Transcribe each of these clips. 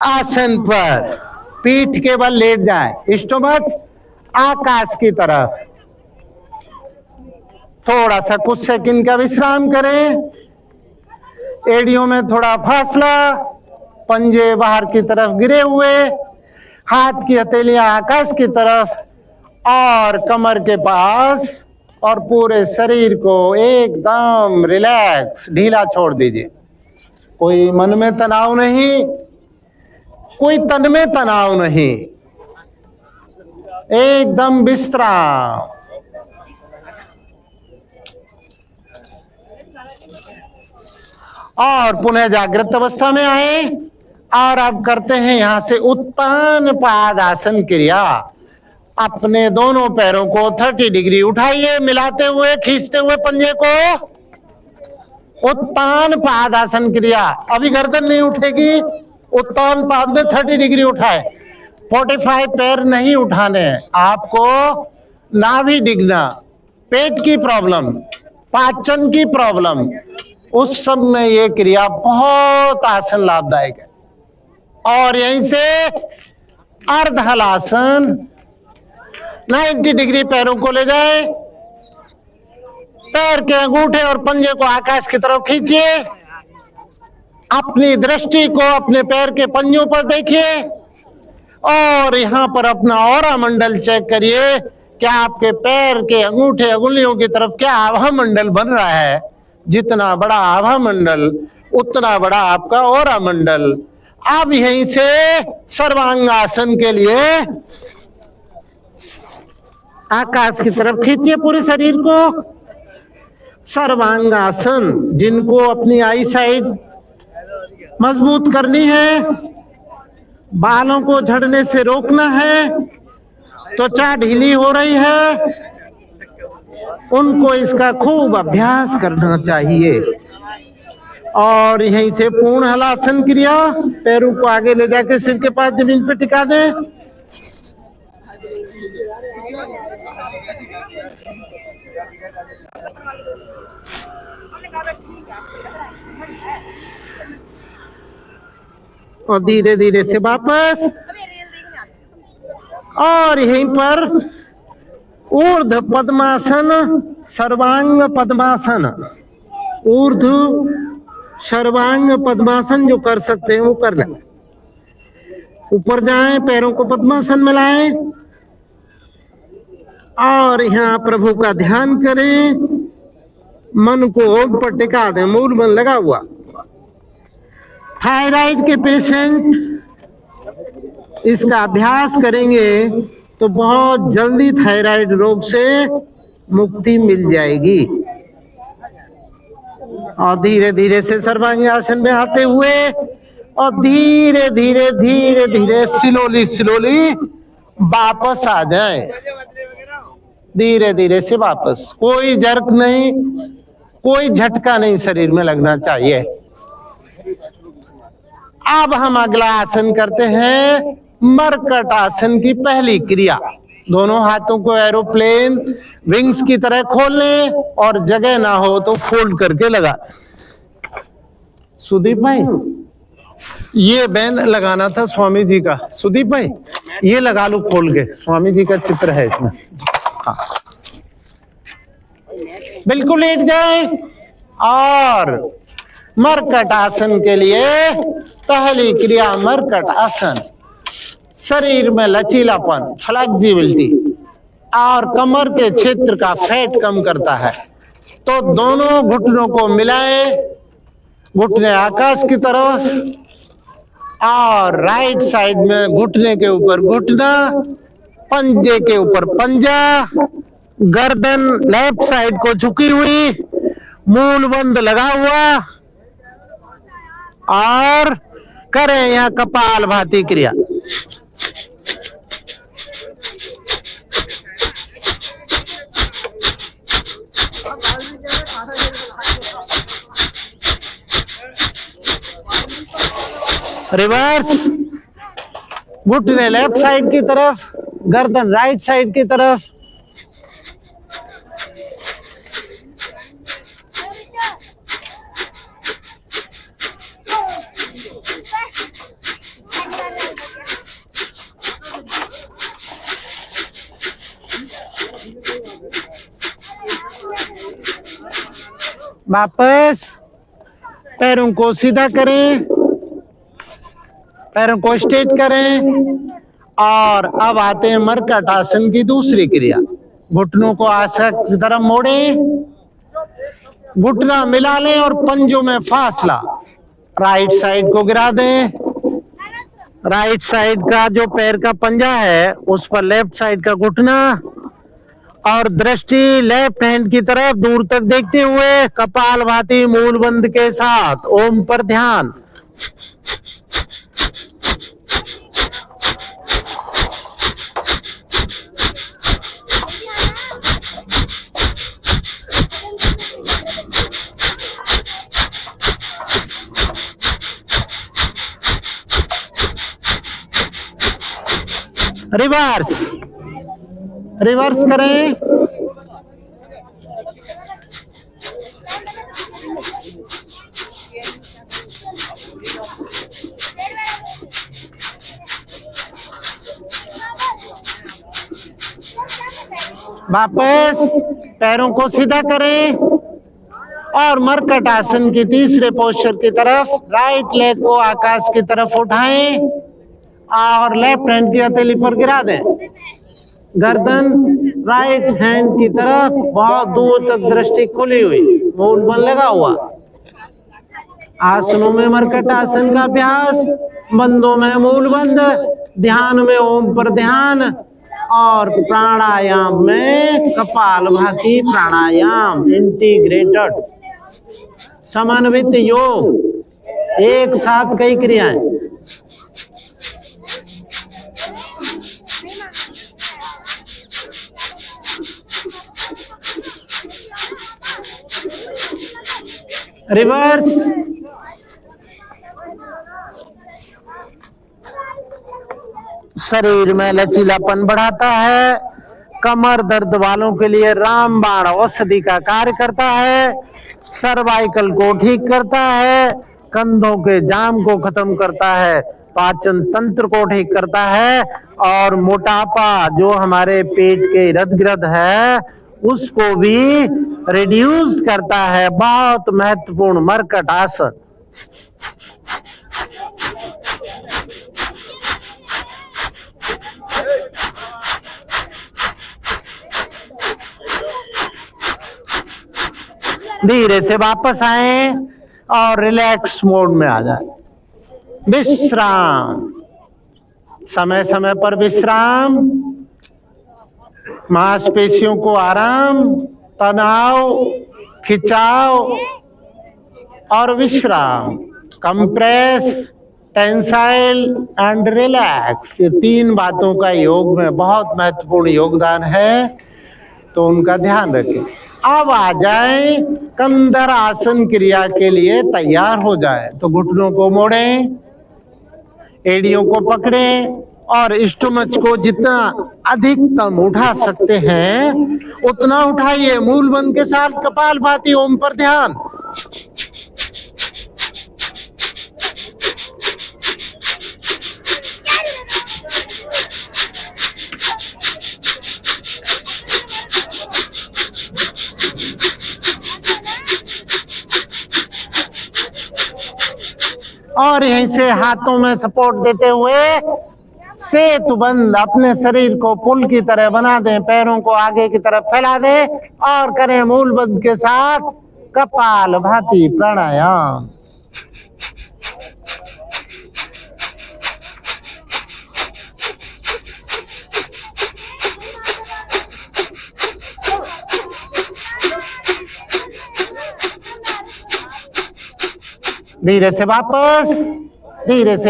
आसन पर पीठ के बल लेट जाए, स्टोमक आकाश की तरफ। थोड़ा सा कुछ सेकंड का विश्राम करें, एड़ियों में थोड़ा फासला, पंजे बाहर की तरफ गिरे हुए, हाथ की हथेलियां आकाश की तरफ और कमर के पास, और पूरे शरीर को एकदम रिलैक्स ढीला छोड़ दीजिए। कोई मन में तनाव नहीं, कोई तन में तनाव नहीं, एकदम विश्राम। और पुनः जागृत अवस्था में आए और अब करते हैं यहां से उत्तान पादासन क्रिया। अपने दोनों पैरों को 30 डिग्री उठाइए, मिलाते हुए खींचते हुए पंजे को। उत्तान पादासन क्रिया। अभी गर्दन नहीं उठेगी, उत्तान पाद में 30 डिग्री उठाए। 45 पैर नहीं उठाने, आपको नाभि डिगना, पेट की प्रॉब्लम, पाचन की प्रॉब्लम, उस सब में ये क्रिया बहुत आसन लाभदायक है। और यहीं से अर्ध हलासन, 90 डिग्री पैरों को ले जाए, पैर के अंगूठे और पंजे को आकाश की तरफ खींचिए, अपनी दृष्टि को अपने पैर के पंजों पर देखिए और यहां पर अपना ऑरा मंडल चेक करिए। क्या आपके पैर के अंगूठे अंगुलियों की तरफ क्या आभा मंडल बन रहा है? जितना बड़ा आभा मंडल उतना बड़ा आपका ऑरा मंडल। अब यहीं से सर्वांगासन के लिए आकाश की तरफ खींचिए पूरे शरीर को। सर्वांगासन, जिनको अपनी आई साइड मजबूत करनी है, बालों को झड़ने से रोकना है, त्वचा ढीली हो रही है, उनको इसका खूब अभ्यास करना चाहिए। और यहीं से पूर्ण हलासन क्रिया, पैरों को आगे ले जाके सिर के पास जमीन पर टिका दें। और धीरे धीरे से वापस, और यहीं पर ऊर्ध्व पद्मासन, सर्वांग पद्मासन, ऊर्ध्व सर्वांग पद्मासन जो कर सकते हैं वो कर लें। ऊपर जाएं, पैरों को पद्मासन में लाएं और यहाँ प्रभु का ध्यान करें। मन को ओम पर टिका दें, मूल मन लगा हुआ। थायराइड के पेशेंट इसका अभ्यास करेंगे तो बहुत जल्दी थायराइड रोग से मुक्ति मिल जाएगी। और धीरे धीरे से सर्वांग आसन में आते हुए और धीरे धीरे धीरे धीरे स्लोली वापस आ जाए। धीरे धीरे से वापस, कोई जर्क नहीं, कोई झटका नहीं शरीर में लगना चाहिए। अब हम अगला आसन करते हैं, मरकट आसन की पहली क्रिया। दोनों हाथों को एरोप्लेन विंग्स की तरह खोल लें और जगह ना हो तो फोल्ड करके लगा। सुदीप भाई, ये बैंड लगाना था स्वामी जी का। सुदीप भाई, ये लगा लो खोल के, स्वामी जी का चित्र है इसमें। हाँ, बिल्कुल लेट जाए। और मरकट आसन के लिए पहली क्रिया मरकट आसन। शरीर में लचीलापन, फ्लेक्सिबिलिटी और कमर के क्षेत्र का फैट कम करता है। तो दोनों घुटनों को मिलाए, घुटने आकाश की तरफ और राइट साइड में घुटने के ऊपर घुटना, पंजे के ऊपर पंजा, गर्दन लेफ्ट साइड को झुकी हुई, मूल बंद लगा हुआ, और करें यहां कपाल भाती क्रिया। रिवर्स, घुटने लेफ्ट साइड की तरफ, गर्दन राइट साइड की तरफ। वापस पैरों को सीधा करें, पैरों को स्ट्रेट करें और अब आते हैं मरकट आसन की दूसरी क्रिया। घुटनों को आसन की तरफ मोड़ें, घुटना मिला लें और पंजों में फासला। राइट साइड को गिरा दें, राइट साइड का जो पैर का पंजा है उस पर लेफ्ट साइड का घुटना और दृष्टि लेफ्ट हैंड की तरफ दूर तक देखते हुए कपालभाति मूलबंध के साथ ओम पर ध्यान। रिवर्स, रिवर्स करें, वापस पैरों को सीधा करें और मरकट आसन की तीसरे पोस्चर की तरफ राइट लेग को आकाश की तरफ उठाएं और लेफ्ट हैंड की हथेली पर गिरा दें। गर्दन राइट हैंड की तरफ बहुत दूर तक दृष्टि खुली हुई, मूल बल लगा हुआ। आसनों में मरकट आसन का अभ्यास, बंदों में मूल बंद, ध्यान में ओम पर ध्यान और प्राणायाम में कपालभाति प्राणायाम इंटीग्रेटेड समन्वित योग, एक साथ कई क्रियाएं। रिवर्स, शरीर में लचीलापन बढ़ाता है, कमर दर्द वालों के लिए रामबाण औषधि का कार्य करता है, सर्वाइकल को ठीक करता है, कंधों के जाम को खत्म करता है, पाचन तंत्र को ठीक करता है और मोटापा जो हमारे पेट के इर्द गिर्द है उसको भी रिड्यूस करता है। बहुत महत्वपूर्ण मरकट आसन। धीरे से वापस आए और रिलैक्स मोड में आ जाए। विश्राम, समय समय पर विश्राम, मांसपेशियों को आराम, तनाव, खिंचाव और विश्राम, कंप्रेस, टेंसाइल एंड रिलैक्स, ये तीन बातों का योग में बहुत महत्वपूर्ण योगदान है, तो उनका ध्यान रखें। अब आ जाए कंदर आसन क्रिया के लिए तैयार हो जाए तो घुटनों को मोड़ें, एड़ियों को पकड़ें और स्टोमच को जितना अधिकतम उठा सकते हैं उतना उठाइए। मूल बंध के साथ कपालभाति ओम पर ध्यान। और यहीं से हाथों में सपोर्ट देते हुए सेतुबंद अपने शरीर को पुल की तरह बना दें, पैरों को आगे की तरफ फैला दें और करें मूल बंध के साथ कपालभाति प्राणायाम। धीरे से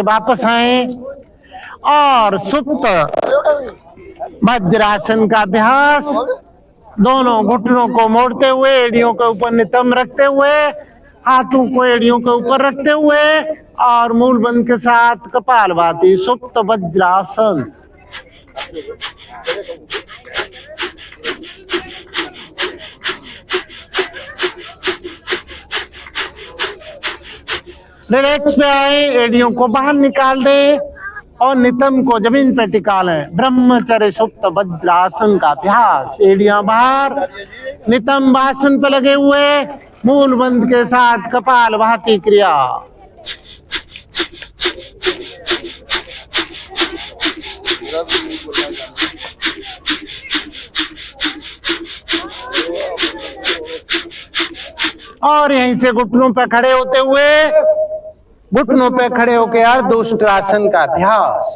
वापस आए और सुप्त वज्रासन का अभ्यास। दोनों घुटनों को मोड़ते हुए, एड़ियों के ऊपर नितंब रखते हुए, हाथों को एड़ियों के ऊपर रखते हुए और मूल बंध के साथ कपालभाति सुप्त वज्रासन। रिलैक्स में आए, एड़ियों को बाहर निकाल दें और नितंब को जमीन पर टिका लें। ब्रह्मचर्य सुप्त वज्रासन का अभ्यास। एड़ियां बाहर, नितंब आसन पर लगे हुए, मूल बंध के साथ कपाल भाती क्रिया। और यहीं से घुटनों पे खड़े होते हुए, घुटनों पे खड़े होके अर्ध उष्ट्रासन का अभ्यास।